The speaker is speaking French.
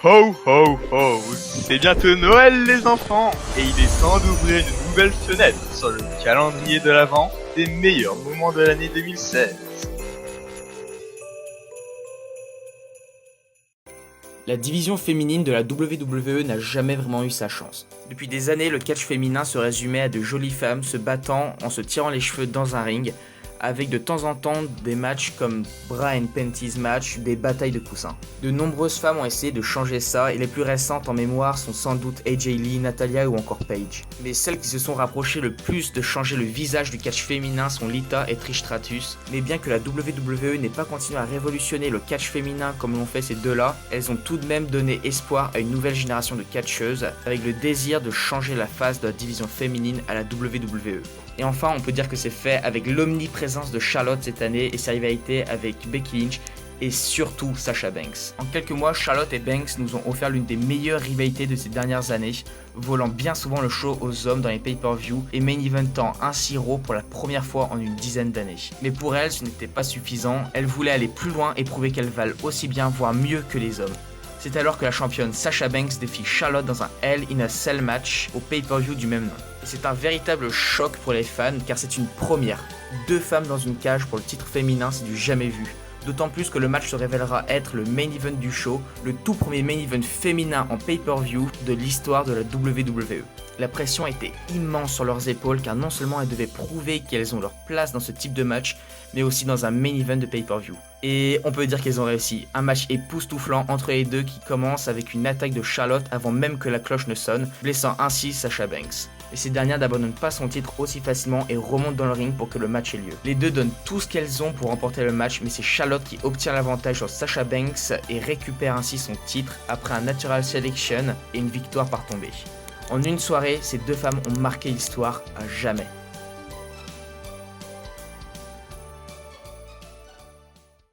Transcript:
Ho ho ho, c'est bientôt Noël les enfants, et il est temps d'ouvrir une nouvelle fenêtre sur le calendrier de l'Avent des meilleurs moments de l'année 2016. La division féminine de la WWE n'a jamais vraiment eu sa chance. Depuis des années, le catch féminin se résumait à de jolies femmes se battant en se tirant les cheveux dans un ring, avec de temps en temps des matchs comme Bra and Panties match, des batailles de coussins. De nombreuses femmes ont essayé de changer ça, et les plus récentes en mémoire sont sans doute AJ Lee, Natalya ou encore Paige. Mais celles qui se sont rapprochées le plus de changer le visage du catch féminin sont Lita et Trish Stratus. Mais bien que la WWE n'ait pas continué à révolutionner le catch féminin comme l'ont fait ces deux-là, elles ont tout de même donné espoir à une nouvelle génération de catcheuses, avec le désir de changer la face de la division féminine à la WWE. Et enfin, on peut dire que c'est fait avec l'omniprésence de Charlotte cette année et sa rivalité avec Becky Lynch et surtout Sasha Banks. En quelques mois, Charlotte et Banks nous ont offert l'une des meilleures rivalités de ces dernières années, volant bien souvent le show aux hommes dans les pay-per-view et main eventant ainsi Raw pour la première fois en une dizaine d'années. Mais pour elles, ce n'était pas suffisant, elles voulaient aller plus loin et prouver qu'elles valent aussi bien, voire mieux que les hommes. C'est alors que la championne Sasha Banks défie Charlotte dans un Hell in a Cell match au pay-per-view du même nom. Et c'est un véritable choc pour les fans car c'est une première. 2 femmes dans une cage pour le titre féminin, c'est du jamais vu. D'autant plus que le match se révélera être le main event du show, le tout premier main event féminin en pay-per-view de l'histoire de la WWE. La pression était immense sur leurs épaules car non seulement elles devaient prouver qu'elles ont leur place dans ce type de match, mais aussi dans un main event de pay-per-view. Et on peut dire qu'elles ont réussi. Un match époustouflant entre les deux qui commence avec une attaque de Charlotte avant même que la cloche ne sonne, blessant ainsi Sasha Banks. Et ces dernières n'abandonnent pas son titre aussi facilement et remontent dans le ring pour que le match ait lieu. Les deux donnent tout ce qu'elles ont pour remporter le match, mais c'est Charlotte qui obtient l'avantage sur Sasha Banks et récupère ainsi son titre après un Natural Selection et une victoire par tombée. En une soirée, ces deux femmes ont marqué l'histoire à jamais.